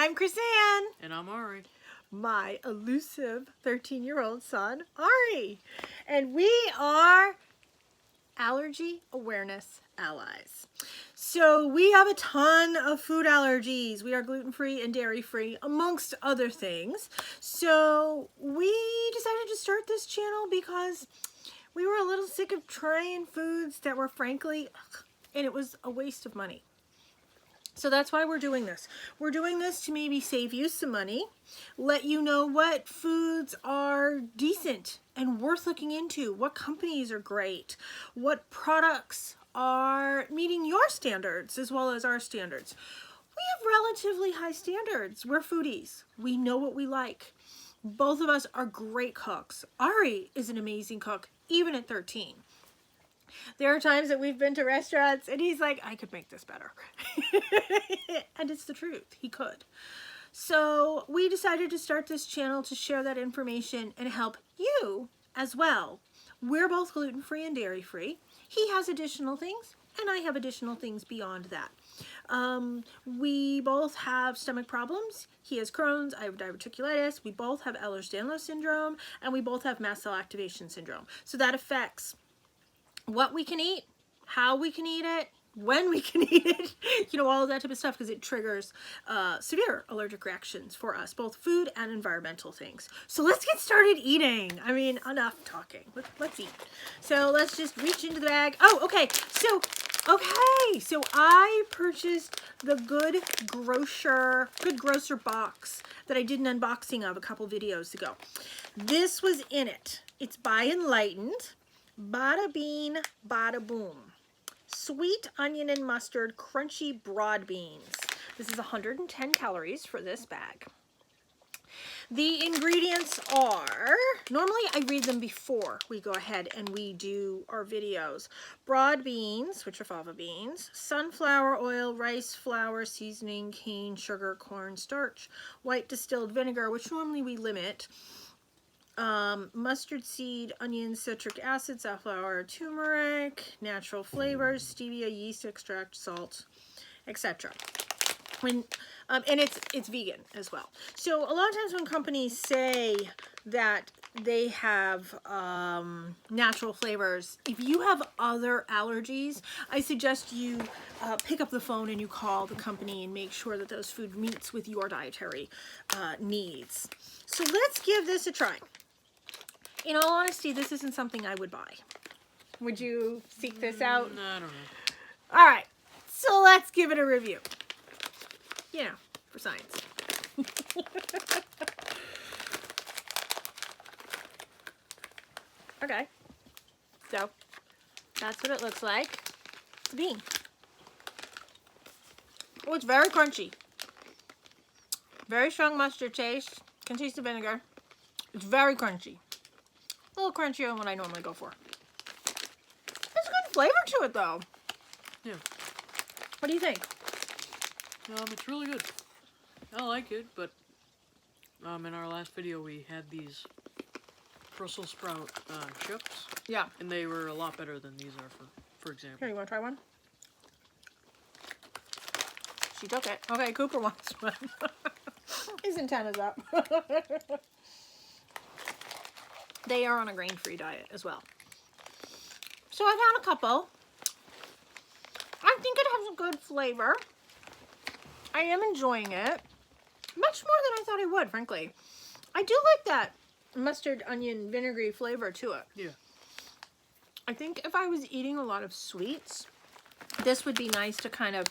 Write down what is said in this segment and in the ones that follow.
I'm Chrisanne. And I'm Ari. My elusive 13-year-old son, Ari. And we are allergy awareness allies. So we have a ton of food allergies. We are gluten-free and dairy-free, amongst other things. So we decided to start this channel because we were a little sick of trying foods that were frankly, and it was a waste of money. So that's why we're doing this. We're doing this to maybe save you some money, let you know what foods are decent and worth looking into, what companies are great, what products are meeting your standards as well as our standards. We have relatively high standards. We're foodies. We know what we like. Both of us are great cooks. Ari is an amazing cook, even at 13. There are times that we've been to restaurants and he's like, I could make this better. And it's the truth. He could. So we decided to start this channel to share that information and help you as well. We're both gluten-free and dairy-free. He has additional things and I have additional things beyond that. We both have stomach problems. He has Crohn's, I have diverticulitis. We both have Ehlers-Danlos syndrome, and we both have mast cell activation syndrome. So that affects what we can eat, how we can eat it, when we can eat it, you know, all of that type of stuff, because it triggers severe allergic reactions for us, both food and environmental things. So let's get started eating. I mean, enough talking. Let's eat. So let's just reach into the bag. Oh, okay. So I purchased the Good Grocer box that I did an unboxing of a couple videos ago. This was in it. It's by Enlightened. Bada Bean Bada Boom. Sweet onion and mustard crunchy broad beans. This is 110 calories for this bag. The ingredients are, normally I read them before we go ahead and we do our videos. Broad beans, which are fava beans, sunflower oil, rice flour, seasoning, cane, sugar, corn starch, white distilled vinegar, which normally we limit, mustard seed, onion, citric acid, safflower, turmeric, natural flavors, stevia, yeast extract, salt, etc. And it's vegan as well. So a lot of times when companies say that they have natural flavors, if you have other allergies, I suggest you pick up the phone and you call the company and make sure that those food meets with your dietary needs. So let's give this a try. In all honesty, this isn't something I would buy. Would you seek this out? I don't know. All right, so let's give it a review. You know, for science. Okay, so that's what it looks like. It's a bean. Oh, it's very crunchy. Very strong mustard taste. Can taste the vinegar. It's very crunchy. A little crunchier than what I normally go for. There's a good flavor to it, though. Yeah. What do you think? It's really good. I like it, but in our last video we had these Brussels sprout chips. Yeah. And they were a lot better than these are, for example. Here, you want to try one? She took it. Okay, Cooper wants one. His antenna's up. They are on a grain-free diet as well. So I've had a couple. I think it has a good flavor. I am enjoying it. Much more than I thought I would, frankly. I do like that mustard, onion, vinegary flavor to it. Yeah. I think if I was eating a lot of sweets, this would be nice to kind of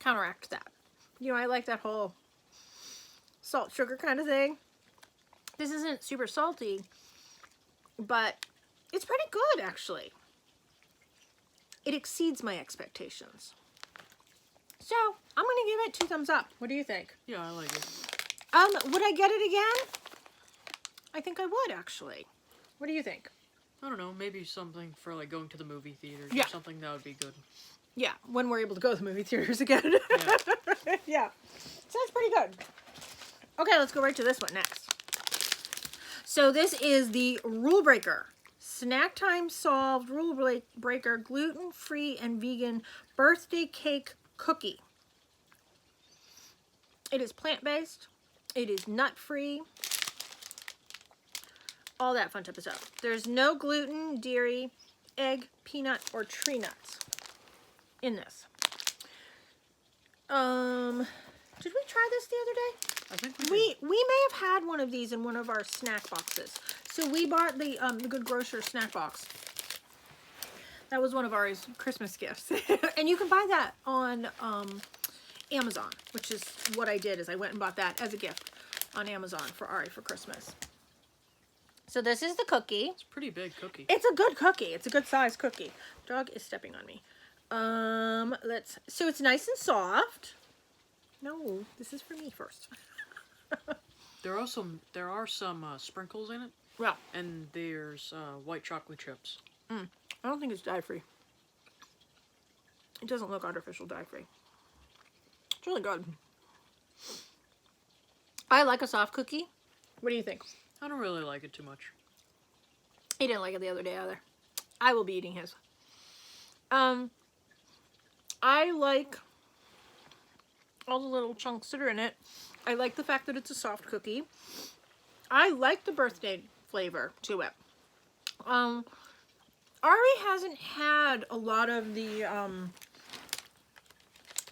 counteract that. You know, I like that whole salt, sugar kind of thing. This isn't super salty, but it's pretty good, actually. It exceeds my expectations. So, I'm going to give it 2 thumbs up. What do you think? Yeah, I like it. Would I get it again? I think I would, actually. What do you think? I don't know, maybe something for like going to the movie theaters Yeah. or something that would be good. Yeah, when we're able to go to the movie theaters again. Yeah. Yeah. So that's pretty good. Okay, let's go right to this one next. So this is the Rule Breaker. Snack Time Solved Rule Breaker gluten-free and vegan birthday cake cookie. It is plant-based. It is nut-free. All that fun type of stuff. There's no gluten, dairy, egg, peanut, or tree nuts in this. Did we try this the other day? I think we did. We may have had one of these in one of our snack boxes. So we bought the Good Grocer snack box. That was one of our Christmas gifts. And you can buy that on Amazon, which is what I did, is I went and bought that as a gift on Amazon for Ari for Christmas. So this is the cookie. It's a pretty big cookie. It's a good cookie. It's a good size cookie. Dog is stepping on me. So it's nice and soft. No, this is for me first. There are some sprinkles in it. Yeah. And there's white chocolate chips. I don't think it's dye-free. It doesn't look artificial dye-free. It's really good. I like a soft cookie. What do you think? I don't really like it too much. He didn't like it the other day either. I will be eating his. I like all the little chunks that are in it. I like the fact that it's a soft cookie. I like the birthday flavor to it. Ari hasn't had a lot of the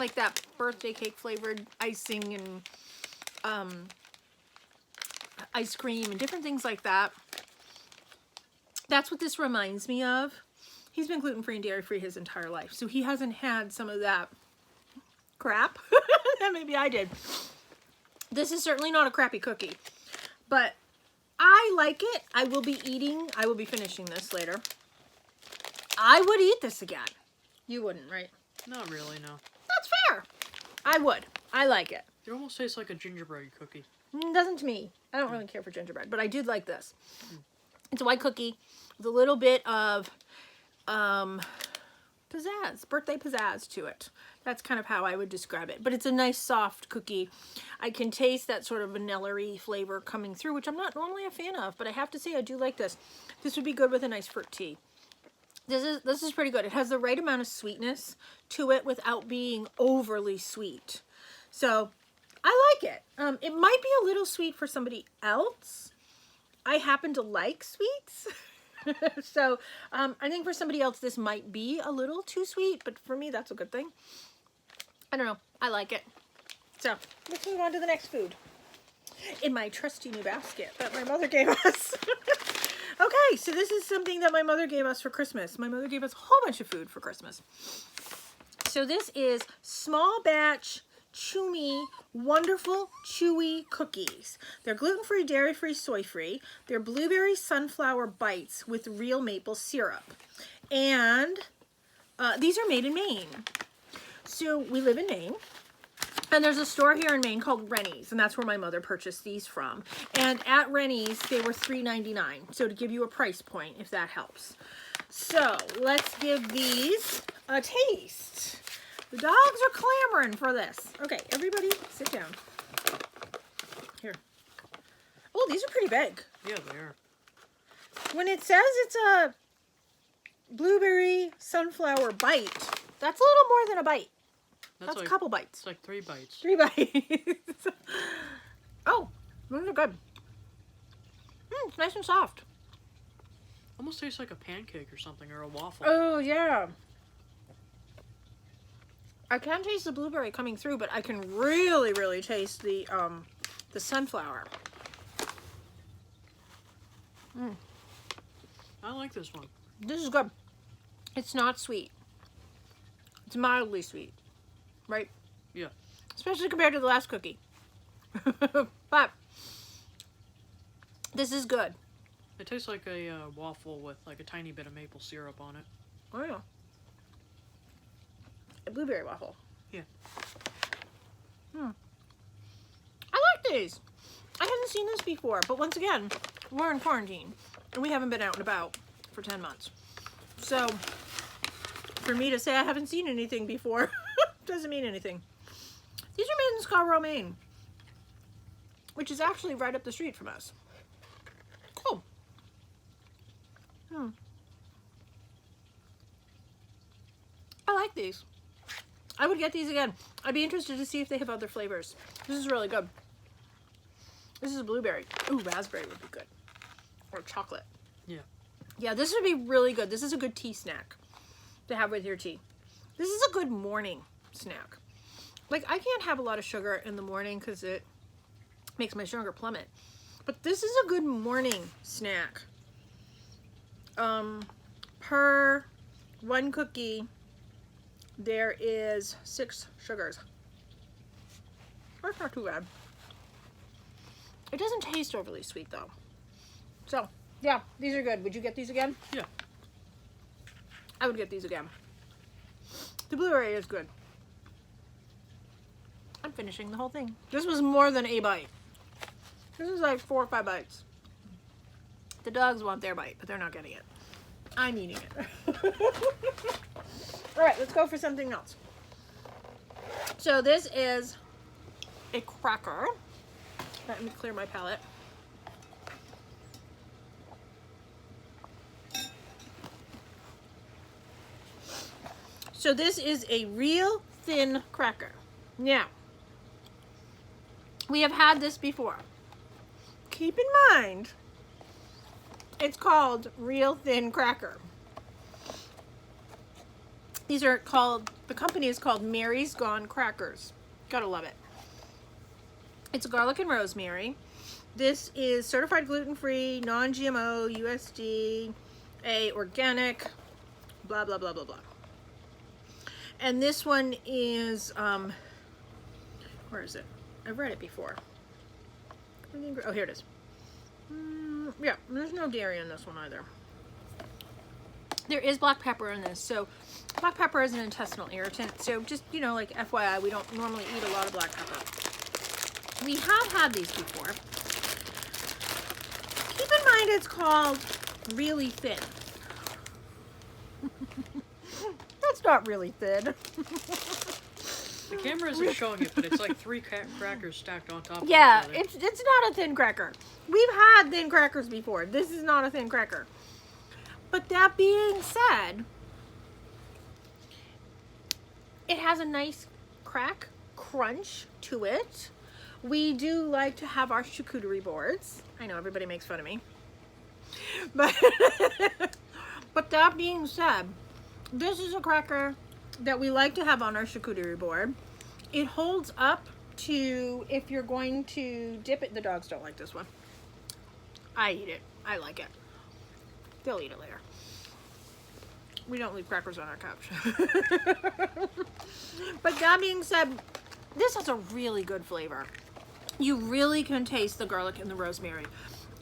like that birthday cake flavored icing and ice cream and different things like that. That's what this reminds me of. He's been gluten-free and dairy-free his entire life, so he hasn't had some of that crap that maybe I did. This is certainly not a crappy cookie, but I like it. I will be finishing this later. I would eat this again. You wouldn't, right? Not really, no. That's fair. I would. I like it. It almost tastes like a gingerbread cookie. Doesn't to me. I don't really care for gingerbread, but I did like this. It's a white cookie with a little bit of pizzazz, birthday pizzazz to it. That's kind of how I would describe it. But it's a nice soft cookie. I can taste that sort of vanilla-y flavor coming through, which I'm not normally a fan of, but I have to say I do like this. This would be good with a nice fruit tea. This is pretty good. It has the right amount of sweetness to it without being overly sweet. So I like it. It might be a little sweet for somebody else. I happen to like sweets. So I think for somebody else this might be a little too sweet, but for me that's a good thing. I don't know. I like it. So let's move on to the next food in my trusty new basket that my mother gave us. Okay, so this is something that my mother gave us for Christmas. My mother gave us a whole bunch of food for Christmas. So this is small batch Chewy, wonderful chewy cookies. They're gluten-free, dairy-free, soy-free. They're blueberry sunflower bites with real maple syrup. And these are made in Maine. So we live in Maine. And there's a store here in Maine called Rennie's, and that's where my mother purchased these from. And at Rennie's, they were $3.99. So to give you a price point, if that helps. So let's give these a taste. The dogs are clamoring for this. Okay, everybody sit down. Here. Oh, these are pretty big. Yeah, they are. When it says it's a blueberry sunflower bite, that's a little more than a bite. That's like a couple bites. It's like 3 bites. 3 bites. Oh, those are good. It's nice and soft. Almost tastes like a pancake or something, or a waffle. Oh, yeah. I can taste the blueberry coming through, but I can really, really taste the sunflower. I like this one. This is good. It's not sweet. It's mildly sweet, right? Yeah. Especially compared to the last cookie. But this is good. It tastes like a waffle with like a tiny bit of maple syrup on it. Oh, yeah. A blueberry waffle. Yeah. I like these. I haven't seen this before, but once again, we're in quarantine and we haven't been out and about for 10 months. So for me to say I haven't seen anything before doesn't mean anything. These are made in Scarborough, Maine, which is actually right up the street from us. Cool. I like these. I would get these again. I'd be interested to see if they have other flavors. This is really good. This is blueberry. Ooh, raspberry would be good. Or chocolate. Yeah. Yeah, this would be really good. This is a good tea snack to have with your tea. This is a good morning snack. Like, I can't have a lot of sugar in the morning because it makes my sugar plummet. But this is a good morning snack. Per one cookie, there is 6 sugars. That's not too bad. It doesn't taste overly sweet though. So, yeah, these are good. Would you get these again? Yeah. I would get these again. The blueberry is good. I'm finishing the whole thing. This was more than a bite. This is like 4 or 5 bites. The dogs want their bite, but they're not getting it. I'm eating it. All right, let's go for something else. So this is a cracker. Let me clear my palate. So this is a real thin cracker. Now, we have had this before. Keep in mind, it's called real thin cracker. These are called, the company is called Mary's Gone Crackers. Gotta love it. It's garlic and rosemary. This is certified gluten-free, non-GMO, USDA, organic, blah, blah, blah, blah, blah. And this one is, where is it? I've read it before. Oh, here it is. Yeah, there's no dairy in this one either. There is black pepper in this, so black pepper is an intestinal irritant. So just, you know, like FYI, we don't normally eat a lot of black pepper. We have had these before. Keep in mind it's called really thin. That's not really thin. The camera isn't showing it, but it's like 3 crackers stacked on top of each Yeah, other. it's not a thin cracker. We've had thin crackers before. This is not a thin cracker. But that being said, it has a nice crack, crunch to it. We do like to have our charcuterie boards. I know everybody makes fun of me. But, but that being said, this is a cracker that we like to have on our charcuterie board. It holds up to, if you're going to dip it, the dogs don't like this one. I eat it. I like it. They'll eat it later. We don't leave crackers on our couch. But that being said, this has a really good flavor. You really can taste the garlic and the rosemary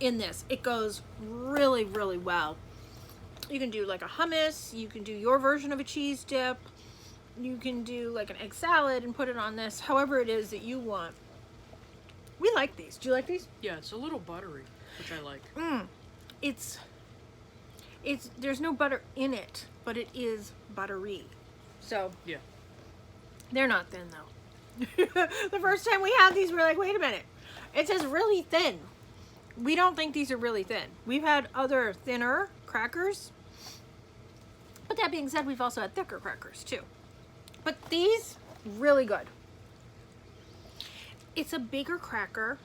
in this. It goes really, really well. You can do like a hummus. You can do your version of a cheese dip. You can do like an egg salad and put it on this, however it is that you want. We like these. Do you like these? Yeah, it's a little buttery, which I like. It's there's no butter in it, but it is buttery. So Yeah. they're not thin though. The first time we had these, we were like, wait a minute. It says really thin. We don't think these are really thin. We've had other thinner crackers. But that being said, we've also had thicker crackers too. But these, really good. It's a bigger cracker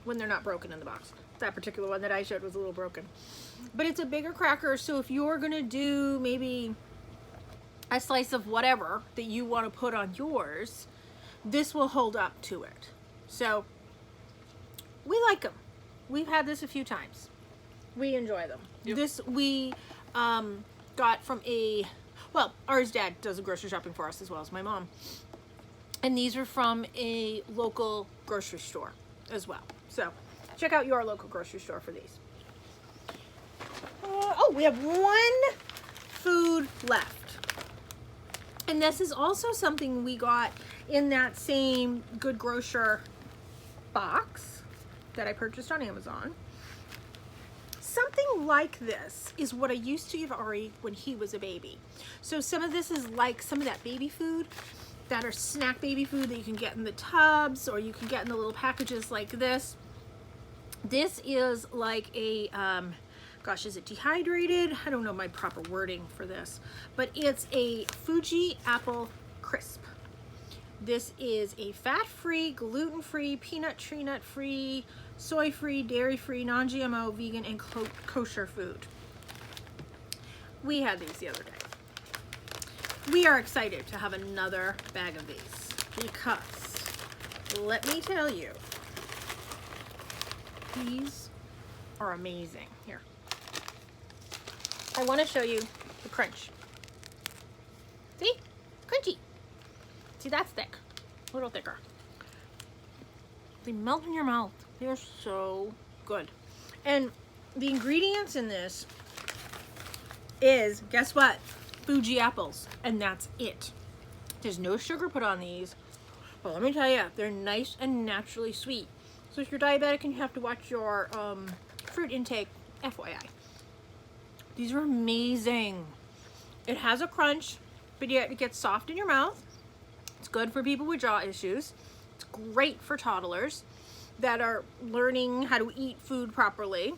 when they're not broken in the box. That particular one that I showed was a little broken. But it's a bigger cracker, so if you're gonna do maybe a slice of whatever that you want to put on yours, this will hold up to it. So we like them. We've had this a few times. We enjoy them. Yep. This we got from well, ours dad does the grocery shopping for us as well as my mom. And these are from a local grocery store as well. So check out your local grocery store for these. Oh, we have one food left. And this is also something we got in that same Good Grocer box that I purchased on Amazon. Something like this is what I used to give Ari when he was a baby. So some of this is like some of that baby food that are snack baby food that you can get in the tubs or you can get in the little packages like this. This is like a, gosh, is it dehydrated? I don't know my proper wording for this, but it's a Fuji Apple crisp. This is a fat-free, gluten-free, peanut, tree nut-free, soy-free, dairy-free, non-GMO, vegan, and kosher food. We had these the other day. We are excited to have another bag of these because, let me tell you, these are amazing. Here, I want to show you the crunch. See? Crunchy. See, that's thick. A little thicker. They melt in your mouth. They're so good. And the ingredients in this is, guess what? Fuji apples. And that's it. There's no sugar put on these. But let me tell you, they're nice and naturally sweet. So if you're diabetic and you have to watch your fruit intake, FYI. These are amazing. It has a crunch, but yet it gets soft in your mouth. It's good for people with jaw issues. It's great for toddlers that are learning how to eat food properly.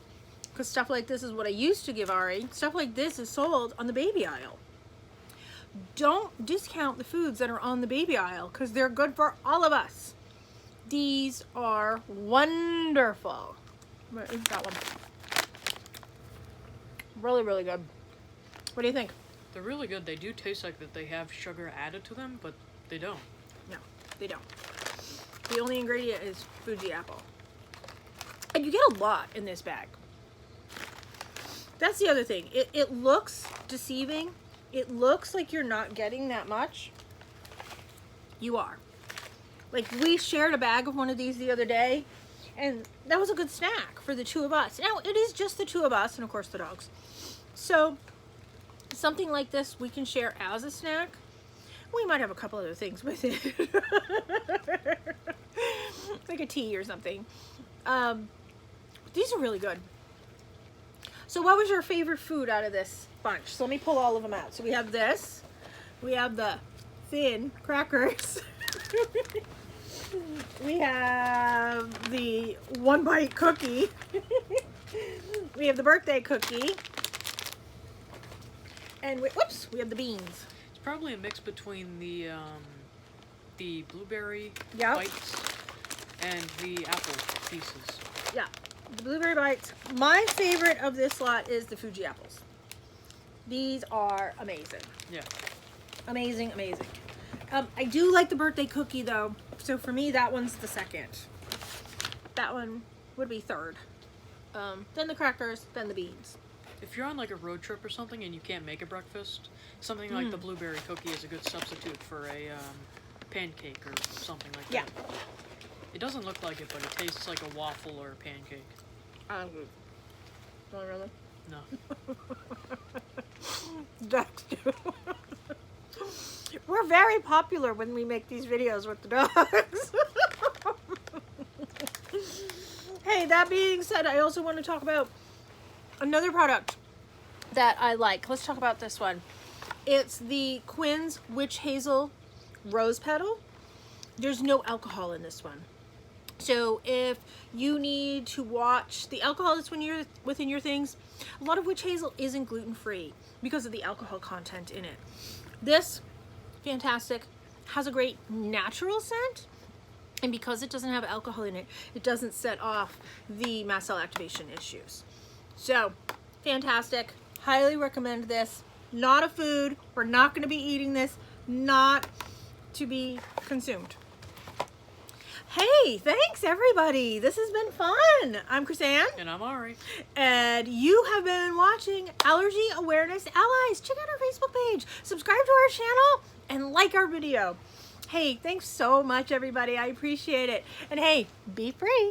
Because stuff like this is what I used to give Ari. Stuff like this is sold on the baby aisle. Don't discount the foods that are on the baby aisle because they're good for all of us. These are wonderful. Eat that one. Really, really good. What do you think? They're really good. They do taste like that they have sugar added to them, but they don't. No, they don't. The only ingredient is Fuji Apple. And you get a lot in this bag. That's the other thing. It looks deceiving. It looks like you're not getting that much. You are. Like, we shared a bag of one of these the other day, and that was a good snack for the two of us. Now, it is just the two of us, and of course the dogs. So, something like this we can share as a snack. We might have a couple other things with it. Like a tea or something. These are really good. So what was your favorite food out of this bunch? So let me pull all of them out. So we have this. We have the thin crackers. We have the one bite cookie. We have the birthday cookie. And whoops, we have the beans. It's probably a mix between the blueberry Yep. bites and the apple pieces. Yeah, the blueberry bites. My favorite of this lot is the Fuji apples. These are amazing. Yeah. Amazing, amazing. I do like the birthday cookie though, so for me that one's the second. That one would be third. Then the crackers, then the beans. If you're on like a road trip or something and you can't make a breakfast, something like the blueberry cookie is a good substitute for a pancake or something like Yeah. that. It doesn't look like it, but it tastes like a waffle or a pancake. Want another? No. Ducks do. We're very popular when we make these videos with the dogs. Hey, that being said, I also want to talk about another product that I like. Let's talk about this one. It's the Quinn's Witch Hazel Rose Petal. There's no alcohol in this one. So if you need to watch the alcohol that's within your things, a lot of witch hazel isn't gluten-free because of the alcohol content in it. This, fantastic, has a great natural scent, and because it doesn't have alcohol in it, it doesn't set off the mast cell activation issues. So, fantastic. Highly recommend this. Not a food. We're not going to be eating this. Not to be consumed. Hey, thanks everybody. This has been fun. I'm Chrisanne. And I'm Ari. And you have been watching Allergy Awareness Allies. Check out our Facebook page. Subscribe to our channel and like our video. Hey, thanks so much everybody. I appreciate it. And hey, be free.